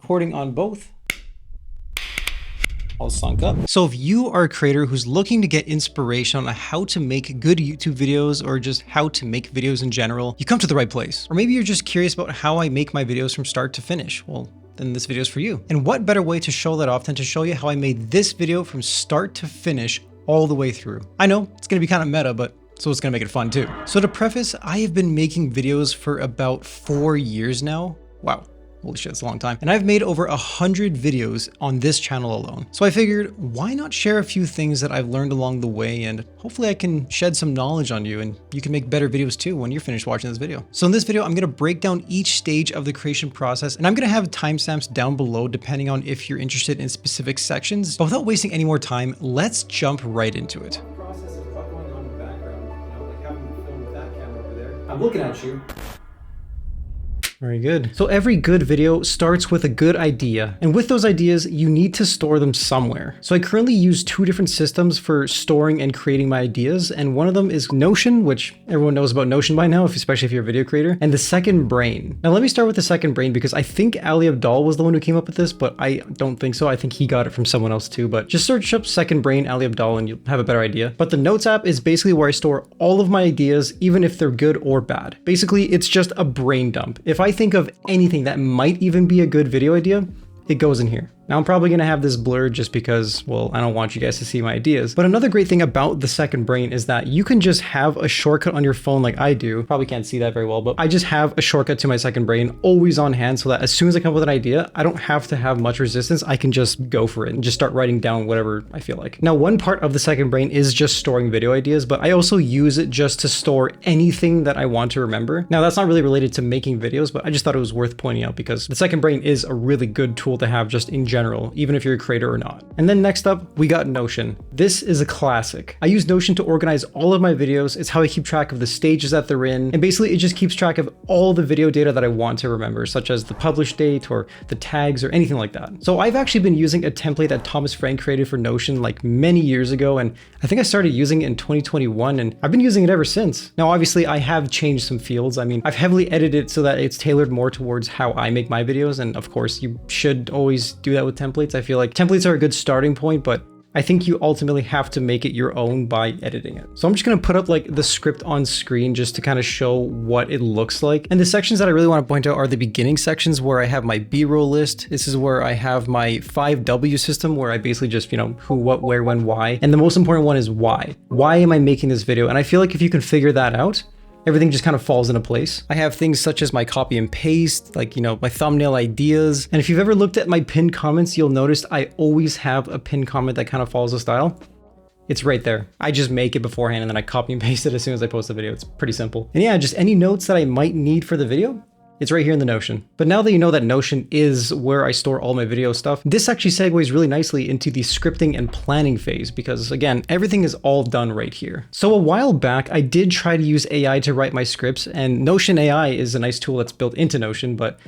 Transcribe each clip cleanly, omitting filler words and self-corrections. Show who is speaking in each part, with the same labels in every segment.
Speaker 1: recording on both. All sunk up. So if you are a creator who's looking to get inspiration on how to make good YouTube videos or just how to make videos in general, you come to the right place. Or maybe you're just curious about how I make my videos from start to finish. Well, then this video is for you. And what better way to show that off than to show you how I made this video from start to finish all the way through. I know it's gonna be kind of meta, but so it's gonna make it fun too. So to preface, I have been making videos for about 4 years now. Wow. Holy shit, it's a long time. And I've made over 100 videos on this channel alone. So I figured, why not share a few things that I've learned along the way, and hopefully I can shed some knowledge on you and you can make better videos too when you're finished watching this video. So in this video, I'm gonna break down each stage of the creation process, and I'm gonna have timestamps down below depending on if you're interested in specific sections. But without wasting any more time, let's jump right into it. Process of what's going on in the background, you know, like having the film with that camera over there. I'm looking at you. Very good. So every good video starts with a good idea. And with those ideas, you need to store them somewhere. So I currently use 2 different systems for storing and creating my ideas. And one of them is Notion, which everyone knows about Notion by now, especially if you're a video creator, and the Second Brain. Now let me start with the Second Brain because I think Abdal was the one who came up with this, but I don't think so. I think he got it from someone else too, but just search up Second Brain, Abdal, and you'll have a better idea. But the Notes app is basically where I store all of my ideas, even if they're good or bad. Basically, it's just a brain dump. If I think of anything that might even be a good video idea, it goes in here. Now I'm probably gonna have this blurred just because, well, I don't want you guys to see my ideas. But another great thing about the Second Brain is that you can just have a shortcut on your phone like I do. Probably can't see that very well, but I just have a shortcut to my Second Brain always on hand so that as soon as I come up with an idea, I don't have to have much resistance. I can just go for it and just start writing down whatever I feel like. Now, one part of the Second Brain is just storing video ideas, but I also use it just to store anything that I want to remember. Now, that's not really related to making videos, but I just thought it was worth pointing out because the Second Brain is a really good tool to have just in general, even if you're a creator or not. And then next up, we got Notion. This is a classic. I use Notion to organize all of my videos. It's how I keep track of the stages that they're in. And basically it just keeps track of all the video data that I want to remember, such as the publish date or the tags or anything like that. So I've actually been using a template that Thomas Frank created for Notion like many years ago. And I think I started using it in 2021 and I've been using it ever since. Now, obviously I have changed some fields. I mean, I've heavily edited it so that it's tailored more towards how I make my videos. And of course you should always do that with templates. I feel like templates are a good starting point, but I think you ultimately have to make it your own by editing it. So I'm just gonna put up like the script on screen just to kind of show what it looks like. And the sections that I really want to point out are the beginning sections where I have my B-roll list. This is where I have my 5W system where I basically just, you know, who, what, where, when, why. And the most important one is why. Why am I making this video? And I feel like if you can figure that out, everything just kind of falls into place. I have things such as my copy and paste, like, you know, my thumbnail ideas. And if you've ever looked at my pinned comments, you'll notice I always have a pinned comment that kind of follows the style. It's right there. I just make it beforehand and then I copy and paste it as soon as I post the video. It's pretty simple. And yeah, just any notes that I might need for the video, it's right here in the Notion. But now that you know that Notion is where I store all my video stuff, this actually segues really nicely into the scripting and planning phase because again, everything is all done right here. So a while back, I did try to use AI to write my scripts, and Notion AI is a nice tool that's built into Notion, but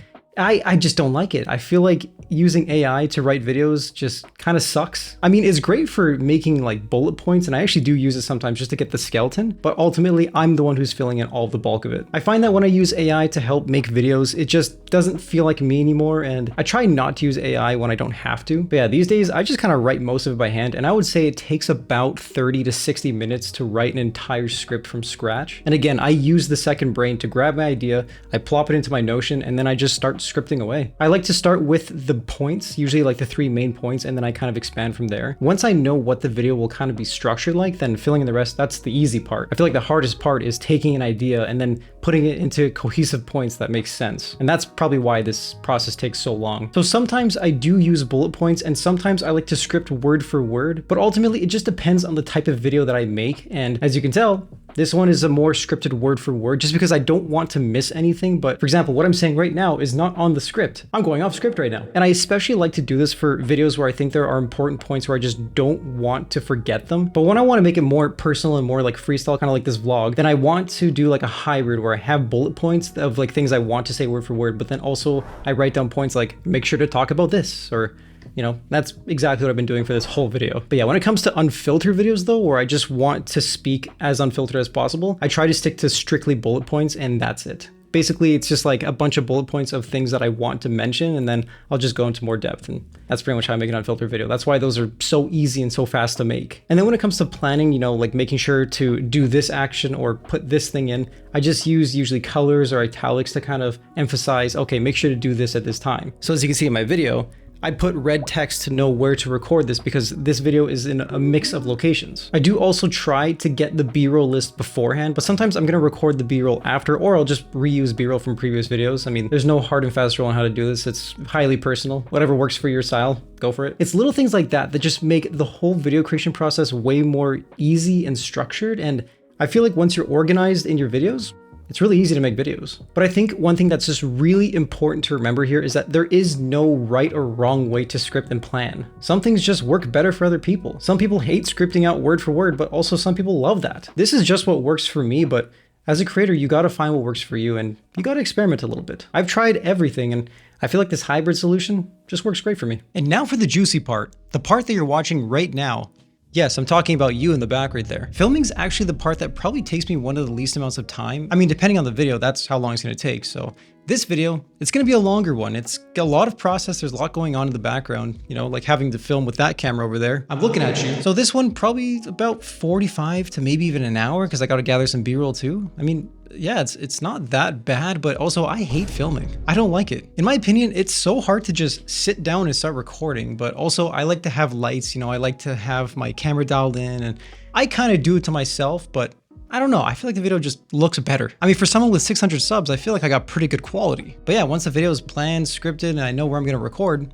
Speaker 1: I just don't like it. I feel like using AI to write videos just kind of sucks. I mean, it's great for making like bullet points, and I actually do use it sometimes just to get the skeleton, but ultimately I'm the one who's filling in all of the bulk of it. I find that when I use AI to help make videos, it just doesn't feel like me anymore, and I try not to use AI when I don't have to. But yeah, these days I just kind of write most of it by hand, and I would say it takes about 30 to 60 minutes to write an entire script from scratch. And again, I use the Second Brain to grab my idea, I plop it into my Notion, and then I just start scripting away. I like to start with the points, usually like the 3 main points, and then I kind of expand from there. Once I know what the video will kind of be structured like, then filling in the rest, that's the easy part. I feel like the hardest part is taking an idea and then putting it into cohesive points that make sense. And that's probably why this process takes so long. So sometimes I do use bullet points and sometimes I like to script word for word, but ultimately it just depends on the type of video that I make. And as you can tell, this one is a more scripted word for word just because I don't want to miss anything. But for example, what I'm saying right now is not on the script. I'm going off script right now. And I especially like to do this for videos where I think there are important points where I just don't want to forget them. But when I want to make it more personal and more like freestyle, kind of like this vlog, then I want to do like a hybrid where I have bullet points of like things I want to say word for word, but then also I write down points like make sure to talk about this, or you know, that's exactly what I've been doing for this whole video. But yeah, when it comes to unfiltered videos though, where I just want to speak as unfiltered as possible, I try to stick to strictly bullet points and that's it. Basically, it's just like a bunch of bullet points of things that I want to mention, and then I'll just go into more depth. And that's pretty much how I make an unfiltered video. That's why those are so easy and so fast to make. And then when it comes to planning, you know, like making sure to do this action or put this thing in, I just use usually colors or italics to kind of emphasize, okay, make sure to do this at this time. So as you can see in my video, I put red text to know where to record this because this video is in a mix of locations. I do also try to get the B-roll list beforehand, but sometimes I'm gonna record the B-roll after, or I'll just reuse B-roll from previous videos. I mean, there's no hard and fast rule on how to do this. It's highly personal. Whatever works for your style, go for it. It's little things like that that just make the whole video creation process way more easy and structured. And I feel like once you're organized in your videos, it's really easy to make videos. But I think one thing that's just really important to remember here is that there is no right or wrong way to script and plan. Some things just work better for other people. Some people hate scripting out word for word, but also some people love that. This is just what works for me, but as a creator, you gotta find what works for you and you gotta experiment a little bit. I've tried everything and I feel like this hybrid solution just works great for me. And now for the juicy part, the part that you're watching right now. Yes, I'm talking about you in the back right there. Filming's actually the part that probably takes me one of the least amounts of time. I mean, depending on the video, that's how long it's gonna take. So this video, it's gonna be a longer one. It's got a lot of process. There's a lot going on in the background, you know, like having to film with that camera over there. I'm looking at you. So this one probably about 45 to maybe even an hour because I gotta gather some B-roll too. I mean, yeah, it's not that bad, but also I hate filming. I don't like it. In my opinion, it's so hard to just sit down and start recording, but also I like to have lights, you know, I like to have my camera dialed in and I kind of do it to myself, but I don't know. I feel like the video just looks better. I mean, for someone with 600 subs, I feel like I got pretty good quality. But yeah, once the video is planned, scripted, and I know where I'm gonna record,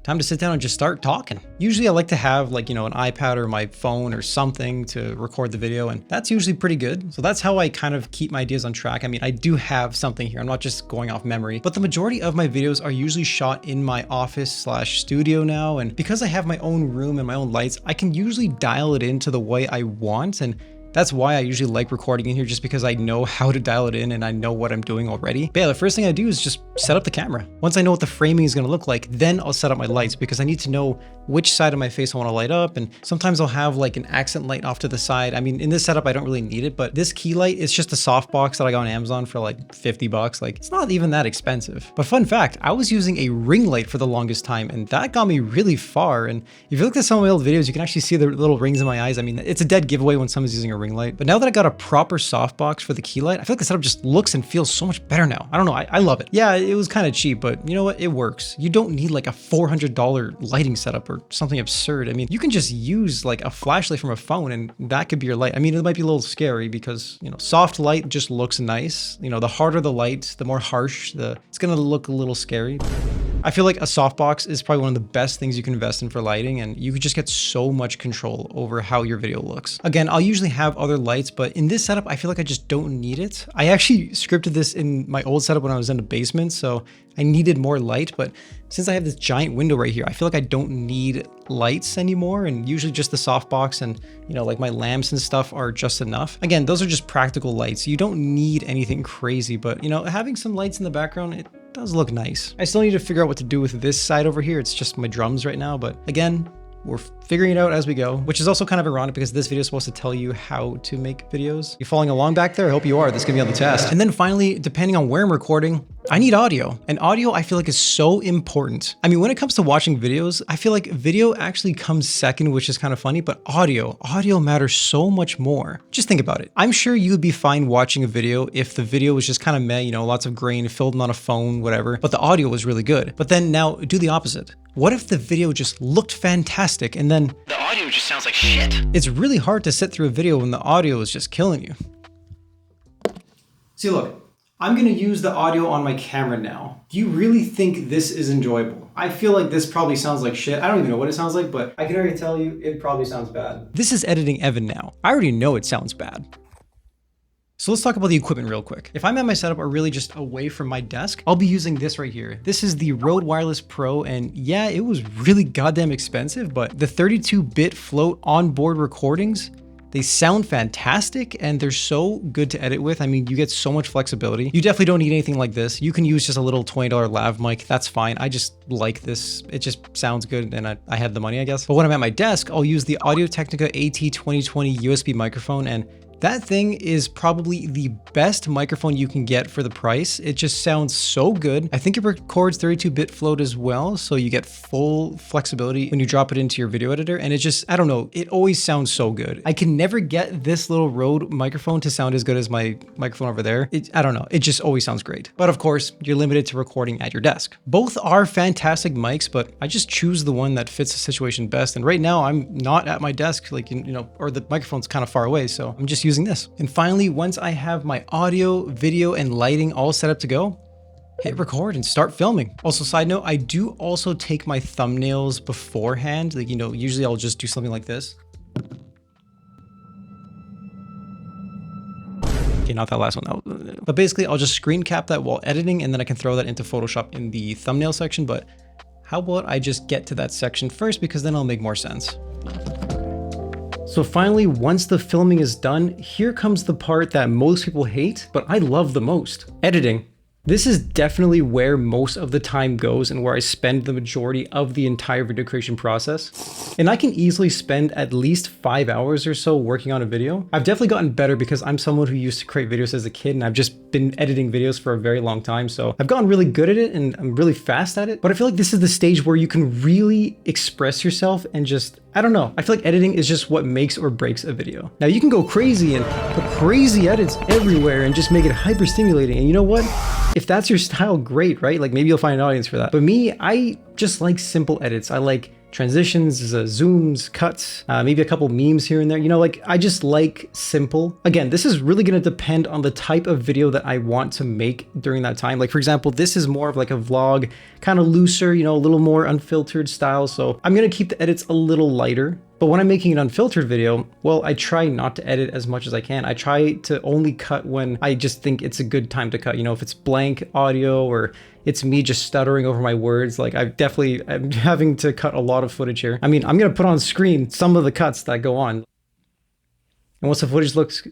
Speaker 1: time to sit down and just start talking. Usually I like to have like, you know, an iPad or my phone or something to record the video, and that's usually pretty good. So that's how I kind of keep my ideas on track. I mean, I do have something here. I'm not just going off memory, but the majority of my videos are usually shot in my office/studio now. And because I have my own room and my own lights, I can usually dial it into the way I want. And that's why I usually like recording in here, just because I know how to dial it in and I know what I'm doing already. But yeah, the first thing I do is just set up the camera. Once I know what the framing is gonna look like, then I'll set up my lights because I need to know which side of my face I wanna light up. And sometimes I'll have like an accent light off to the side. I mean, in this setup, I don't really need it, but this key light is just a softbox that I got on Amazon for like 50 bucks. Like, it's not even that expensive. But fun fact, I was using a ring light for the longest time and that got me really far. And if you look at some of my old videos, you can actually see the little rings in my eyes. I mean, it's a dead giveaway when someone's using a ring light. But now that I got a proper softbox for the key light, I feel like the setup just looks and feels so much better now. I don't know, I love it. Yeah, it was kind of cheap, but you know what? It works. You don't need like a $400 lighting setup or something absurd. I mean, you can just use like a flashlight from a phone and that could be your light. I mean, it might be a little scary because, you know, soft light just looks nice. You know, the harder the light, the more harsh, it's gonna look a little scary. I feel like a softbox is probably one of the best things you can invest in for lighting, and you could just get so much control over how your video looks. Again, I'll usually have other lights, but in this setup, I feel like I just don't need it. I actually scripted this in my old setup when I was in the basement, so I needed more light, but since I have this giant window right here, I feel like I don't need lights anymore, and usually just the softbox and, you know, like my lamps and stuff are just enough. Again, those are just practical lights. You don't need anything crazy, but you know, having some lights in the background, it does look nice. I still need to figure out what to do with this side over here. It's just my drums right now, but again, we're figuring it out as we go, which is also kind of ironic because this video is supposed to tell you how to make videos. You following along back there? I hope you are. This is gonna be on the test. And then finally, depending on where I'm recording, I need audio. And audio, I feel like, is so important. I mean, when it comes to watching videos, I feel like video actually comes second, which is kind of funny, but audio matters so much more. Just think about it. I'm sure you'd be fine watching a video if the video was just kind of meh, you know, lots of grain, filmed on a phone, whatever, but the audio was really good. But then now do the opposite. What if the video just looked fantastic and then
Speaker 2: the audio just sounds like shit?
Speaker 1: It's really hard to sit through a video when the audio is just killing you. See, look, I'm gonna use the audio on my camera now. Do you really think this is enjoyable? I feel like this probably sounds like shit. I don't even know what it sounds like, but I can already tell you it probably sounds bad. This is editing Evan now. I already know it sounds bad. So let's talk about the equipment real quick. If I'm at my setup or really just away from my desk, I'll be using this right here. This is the Rode Wireless Pro, and yeah, it was really goddamn expensive, but the 32-bit float onboard recordings, they sound fantastic and they're so good to edit with. I mean, you get so much flexibility. You definitely don't need anything like this. You can use just a little $20 lav mic. That's fine. I just like this. It just sounds good and I had the money, I guess. But when I'm at my desk, I'll use the Audio-Technica AT2020 USB microphone, and That thing is probably the best microphone you can get for the price. It just sounds so good. I think it records 32-bit float as well, so you get full flexibility when you drop it into your video editor, and it just, I don't know, it always sounds so good. I can never get this little Rode microphone to sound as good as my microphone over there. I don't know, it just always sounds great. But of course, you're limited to recording at your desk. Both are fantastic mics, but I just choose the one that fits the situation best. And right now I'm not at my desk, like, you know, or the microphone's kind of far away, so I'm just using this. And finally, once I have my audio, video, and lighting all set up to go, hit record and start filming. Also, side note, I do also take my thumbnails beforehand. Like, you know, usually I'll just do something like this. Okay, not that last one. No. But basically, I'll just screen cap that while editing, and then I can throw that into Photoshop in the thumbnail section. But how about I just get to that section first, because then it'll make more sense. So finally, once the filming is done, here comes the part that most people hate, but I love the most: editing. This is definitely where most of the time goes and where I spend the majority of the entire video creation process. And I can easily spend at least 5 hours or so working on a video. I've definitely gotten better because I'm someone who used to create videos as a kid, and I've just been editing videos for a very long time. So I've gotten really good at it and I'm really fast at it. But I feel like this is the stage where you can really express yourself and just, I don't know. I feel like editing is just what makes or breaks a video. Now you can go crazy and put crazy edits everywhere and just make it hyper stimulating. And you know what? If that's your style, great, right? Like, maybe you'll find an audience for that. But me, I just like simple edits. I like transitions, zooms, cuts, maybe a couple memes here and there. You know, like, I just like simple. Again, this is really going to depend on the type of video that I want to make during that time. Like, for example, this is more of like a vlog, kind of looser, you know, a little more unfiltered style. So I'm going to keep the edits a little lighter. But when I'm making an unfiltered video, well, I try not to edit as much as I can. I try to only cut when I just think it's a good time to cut. You know, if it's blank audio or it's me just stuttering over my words, like, I'm having to cut a lot of footage here. I mean, I'm going to put on screen some of the cuts that go on. And once the footage looks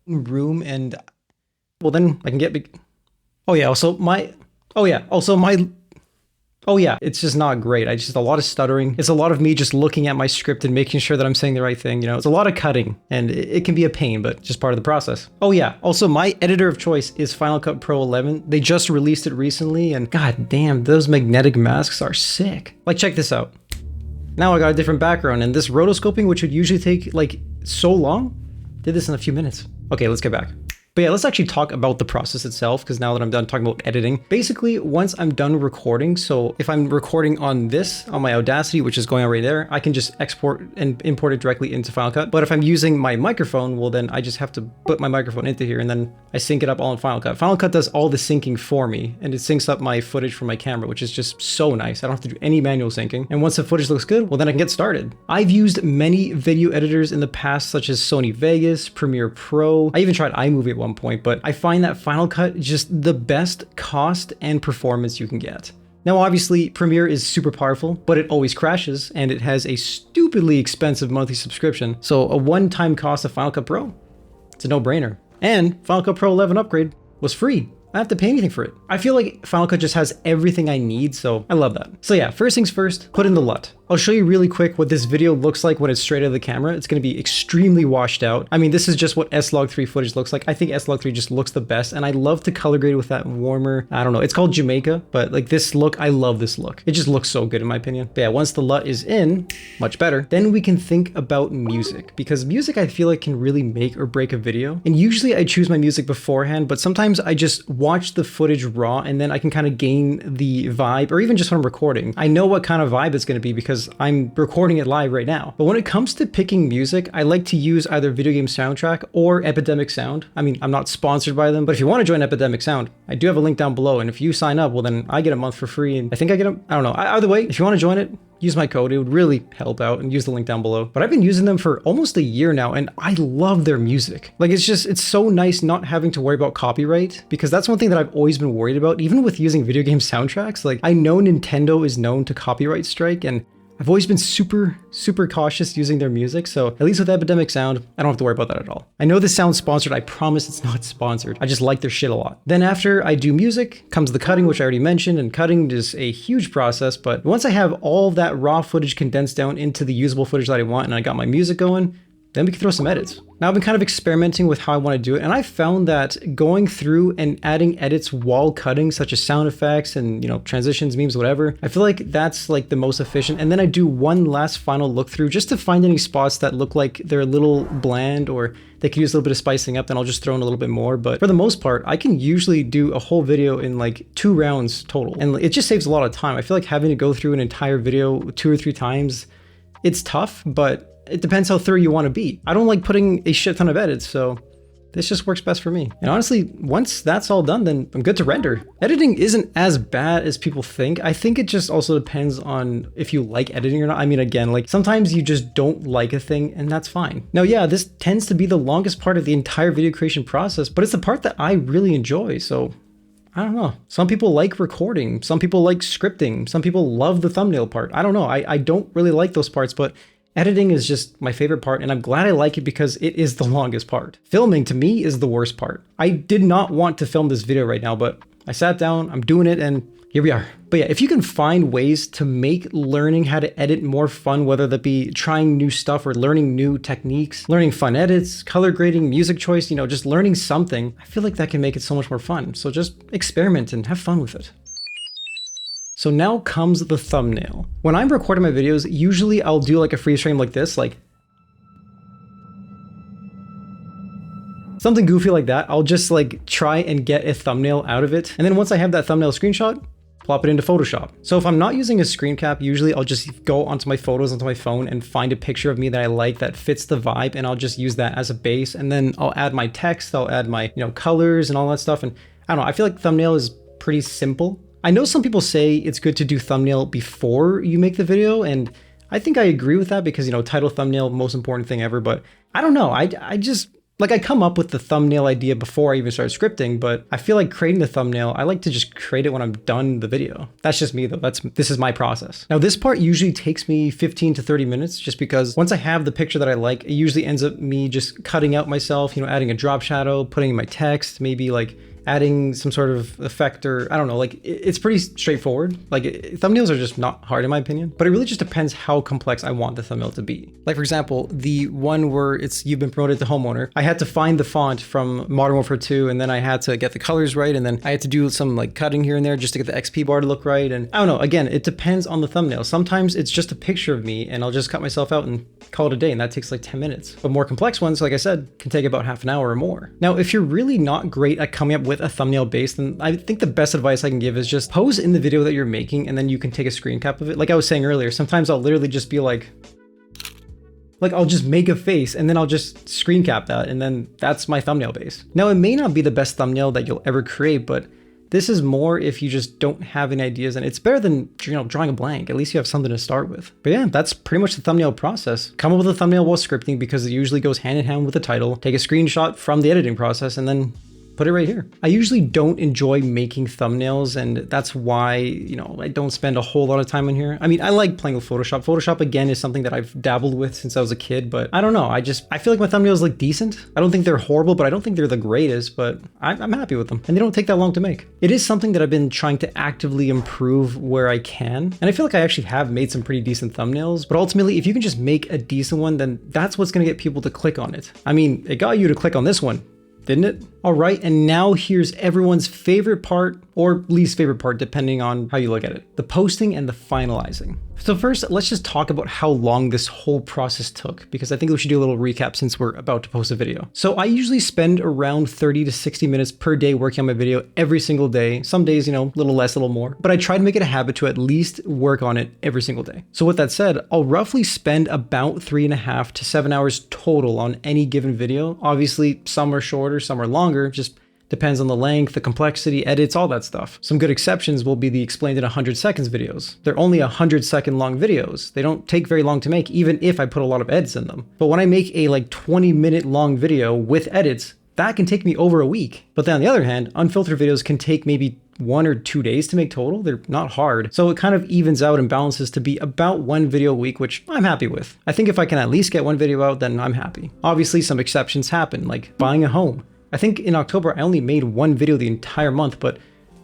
Speaker 1: room, and well, then I can get it's just not great. A lot of stuttering. It's a lot of me just looking at my script and making sure that I'm saying the right thing. You know, it's a lot of cutting, and it can be a pain, but just part of the process. Oh yeah, also my editor of choice is Final Cut Pro 11. They just released it recently, and god damn, those magnetic masks are sick. Like, check this out. Now I got a different background, and this rotoscoping, which would usually take like so long, did this in a few minutes. Okay, let's get back. But yeah, let's actually talk about the process itself, because now that I'm done talking about editing, basically once I'm done recording, so if I'm recording on my Audacity, which is going on right there, I can just export and import it directly into Final Cut. But if I'm using my microphone, well, then I just have to put my microphone into here, and then I sync it up all in Final Cut. Final Cut does all the syncing for me, and it syncs up my footage from my camera, which is just so nice. I don't have to do any manual syncing. And once the footage looks good, well, then I can get started. I've used many video editors in the past, such as Sony Vegas, Premiere Pro. I even tried iMovie at one point, but I find that Final Cut is just the best cost and performance you can get. Now, obviously, Premiere is super powerful, but it always crashes, and it has a stupidly expensive monthly subscription. So a one-time cost of Final Cut Pro, it's a no-brainer. And Final Cut Pro 11 upgrade was free. I don't have to pay anything for it. I feel like Final Cut just has everything I need, so I love that. So yeah, first things first, put in the LUT. I'll show you really quick what this video looks like when it's straight out of the camera. It's going to be extremely washed out. I mean, this is just what S-Log3 footage looks like. I think S-Log3 just looks the best, and I love to color grade with that warmer, I don't know, it's called Jamaica, but like this look, I love this look. It just looks so good in my opinion. But yeah, once the LUT is in, much better, then we can think about music, because music I feel like can really make or break a video. And usually I choose my music beforehand, but sometimes I just watch the footage raw, and then I can kind of gain the vibe, or even just when I'm recording, I know what kind of vibe it's going to be because I'm recording it live right now. But when it comes to picking music, I like to use either Video Game Soundtrack or Epidemic Sound. I mean, I'm not sponsored by them, but if you want to join Epidemic Sound, I do have a link down below, and if you sign up, well, then I get a month for free, and I think I get I don't know. Either way, if you want to join it, use my code. It would really help out, and use the link down below. But I've been using them for almost a year now, and I love their music. Like, it's so nice not having to worry about copyright, because that's one thing that I've always been worried about, even with using video game soundtracks. Like, I know Nintendo is known to copyright strike, and I've always been super cautious using their music, so at least with Epidemic Sound, I don't have to worry about that at all. I know this sounds sponsored, I promise it's not sponsored. I just like their shit a lot. Then after I do music, comes the cutting, which I already mentioned, and cutting is a huge process, but once I have all that raw footage condensed down into the usable footage that I want, and I got my music going, then we can throw some edits. Now I've been kind of experimenting with how I want to do it, and I found that going through and adding edits while cutting, such as sound effects and, you know, transitions, memes, whatever, I feel like that's like the most efficient. And then I do one last final look through just to find any spots that look like they're a little bland or they could use a little bit of spicing up, then I'll just throw in a little bit more. But for the most part, I can usually do a whole video in like 2 rounds total. And it just saves a lot of time. I feel like having to go through an entire video 2 or 3 times, it's tough, but it depends how thorough you want to be. I don't like putting a shit ton of edits, so this just works best for me. And honestly, once that's all done, then I'm good to render. Editing isn't as bad as people think. I think it just also depends on if you like editing or not. I mean, again, like sometimes you just don't like a thing and that's fine. Now, yeah, this tends to be the longest part of the entire video creation process, but it's the part that I really enjoy. So I don't know. Some people like recording. Some people like scripting. Some people love the thumbnail part. I don't know. I don't really like those parts, but editing is just my favorite part, and I'm glad I like it because it is the longest part. Filming, to me, is the worst part. I did not want to film this video right now, but I sat down, I'm doing it, and here we are. But yeah, if you can find ways to make learning how to edit more fun, whether that be trying new stuff or learning new techniques, learning fun edits, color grading, music choice, you know, just learning something, I feel like that can make it so much more fun. So just experiment and have fun with it. So now comes the thumbnail. When I'm recording my videos, usually I'll do like a freeze frame like this, like something goofy like that. I'll just like try and get a thumbnail out of it. And then once I have that thumbnail screenshot, plop it into Photoshop. So if I'm not using a screen cap, usually I'll just go onto my photos onto my phone and find a picture of me that I like that fits the vibe, and I'll just use that as a base. And then I'll add my text, I'll add my, you know, colors and all that stuff. And I don't know, I feel like thumbnail is pretty simple. I know some people say it's good to do thumbnail before you make the video, and I think I agree with that because, you know, title, thumbnail, most important thing ever, but I don't know. I just, like, I come up with the thumbnail idea before I even start scripting, but I feel like creating the thumbnail, I like to just create it when I'm done the video. That's just me though. This is my process. Now this part usually takes me 15 to 30 minutes just because once I have the picture that I like, it usually ends up me just cutting out myself, you know, adding a drop shadow, putting in my text, maybe like adding some sort of effect, or I don't know, like it's pretty straightforward. Like thumbnails are just not hard in my opinion, but it really just depends how complex I want the thumbnail to be. Like for example, the one where it's you've been promoted to homeowner, I had to find the font from Modern Warfare 2, and then I had to get the colors right, and then I had to do some like cutting here and there just to get the XP bar to look right. And I don't know, again, it depends on the thumbnail. Sometimes it's just a picture of me and I'll just cut myself out and call it a day, and that takes like 10 minutes. But more complex ones, like I said, can take about half an hour or more. Now, if you're really not great at coming up with a thumbnail base, then I think the best advice I can give is just pose in the video that you're making, and then you can take a screen cap of it. Like I was saying earlier, sometimes I'll literally just be like I'll just make a face and then I'll just screen cap that, and then that's my thumbnail base. Now, it may not be the best thumbnail that you'll ever create, but this is more if you just don't have any ideas, and it's better than, you know, drawing a blank. At least you have something to start with. But yeah, that's pretty much the thumbnail process. Come up with a thumbnail while scripting because it usually goes hand in hand with the title. Take a screenshot from the editing process and then put it right here. I usually don't enjoy making thumbnails, and that's why, you know, I don't spend a whole lot of time in here. I mean, I like playing with Photoshop. Photoshop, again, is something that I've dabbled with since I was a kid, but I don't know. I feel like my thumbnails look decent. I don't think they're horrible, but I don't think they're the greatest, but I'm happy with them. And they don't take that long to make. It is something that I've been trying to actively improve where I can. And I feel like I actually have made some pretty decent thumbnails, but ultimately, if you can just make a decent one, then that's what's gonna get people to click on it. I mean, it got you to click on this one, didn't it? All right, and now here's everyone's favorite part, or least favorite part, depending on how you look at it: the posting and the finalizing. So first, let's just talk about how long this whole process took, because I think we should do a little recap since we're about to post a video. So I usually spend around 30 to 60 minutes per day working on my video every single day. Some days, you know, a little less, a little more, but I try to make it a habit to at least work on it every single day. So with that said, I'll roughly spend about 3.5 to 7 hours total on any given video. Obviously, some are shorter, some are longer, just depends on the length, the complexity, edits, all that stuff. Some good exceptions will be the explained in 100 seconds videos. They're only 100-second long videos. They don't take very long to make, even if I put a lot of edits in them. But when I make a like 20-minute long video with edits, that can take me over a week. But then on the other hand, unfiltered videos can take maybe 1 or 2 days to make total. They're not hard. So it kind of evens out and balances to be about 1 video a week, which I'm happy with. I think if I can at least get 1 video out, then I'm happy. Obviously, some exceptions happen, like buying a home. I think in October, I only made 1 video the entire month, but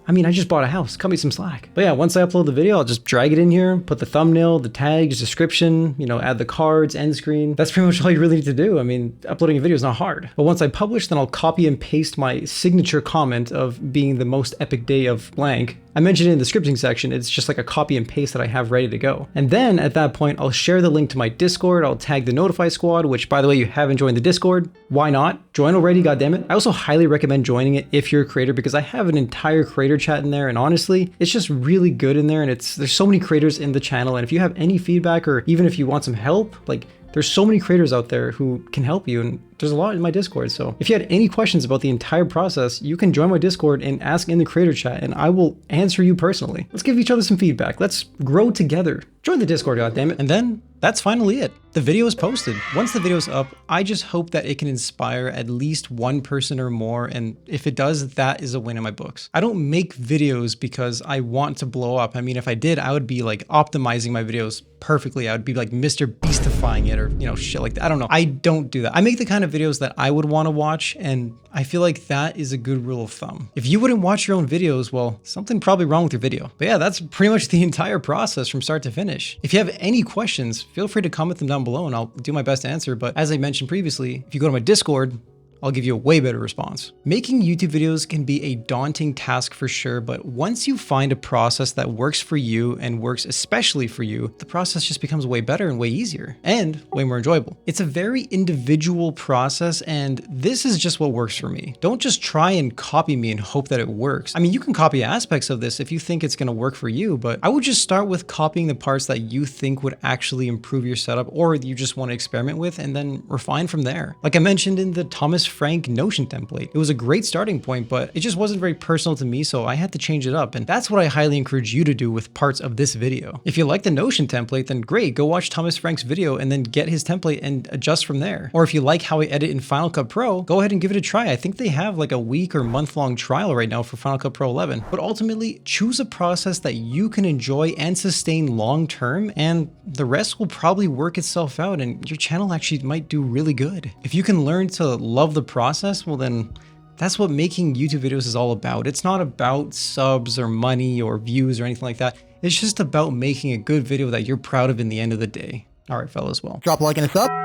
Speaker 1: I mean, I just bought a house, cut me some slack. But yeah, once I upload the video, I'll just drag it in here, put the thumbnail, the tags, description, you know, add the cards, end screen. That's pretty much all you really need to do. I mean, uploading a video is not hard. But once I publish, then I'll copy and paste my signature comment of being the most epic day of blank. I mentioned it in the scripting section, it's just like a copy and paste that I have ready to go. And then at that point, I'll share the link to my Discord, I'll tag the Notify Squad, which by the way, you haven't joined the Discord. Why not? Join already, goddammit. I also highly recommend joining it if you're a creator because I have an entire creator chat in there, and honestly, it's just really good in there, and there's so many creators in the channel, and if you have any feedback or even if you want some help, like, there's so many creators out there who can help you, and there's a lot in my Discord. So if you had any questions about the entire process, you can join my Discord and ask in the creator chat, and I will answer you personally. Let's give each other some feedback. Let's grow together. Join the Discord, goddammit. And then that's finally it. The video is posted. Once the video is up, I just hope that it can inspire at least one person or more, and if it does, that is a win in my books. I don't make videos because I want to blow up. I mean, if I did, I would be like optimizing my videos perfectly. I would be like Mr. Beastifying it, or you know, shit like that. I don't know. I don't do that. I make the kind of videos that I would want to watch, and I feel like that is a good rule of thumb. If you wouldn't watch your own videos, well, something probably wrong with your video. But yeah, that's pretty much the entire process from start to finish. If you have any questions, feel free to comment them down below and I'll do my best to answer. But as I mentioned previously, if you go to my Discord, I'll give you a way better response. Making YouTube videos can be a daunting task for sure, but once you find a process that works for you and works especially for you, the process just becomes way better and way easier and way more enjoyable. It's a very individual process, and this is just what works for me. Don't just try and copy me and hope that it works. I mean, you can copy aspects of this if you think it's gonna work for you, but I would just start with copying the parts that you think would actually improve your setup or you just wanna experiment with, and then refine from there. Like I mentioned in the Thomas Frank Notion template. It was a great starting point, but it just wasn't very personal to me, so I had to change it up. And that's what I highly encourage you to do with parts of this video. If you like the Notion template, then great, go watch Thomas Frank's video and then get his template and adjust from there. Or if you like how I edit in Final Cut Pro, go ahead and give it a try. I think they have like a week or month-long trial right now for Final Cut Pro 11. But ultimately, choose a process that you can enjoy and sustain long-term, and the rest will probably work itself out and your channel actually might do really good. If you can learn to love the process, well then that's what making YouTube videos is all about. It's not about subs or money or views or anything like that. It's just about making a good video that you're proud of in the end of the day. All right, fellas, well,
Speaker 3: Drop a like and a sub.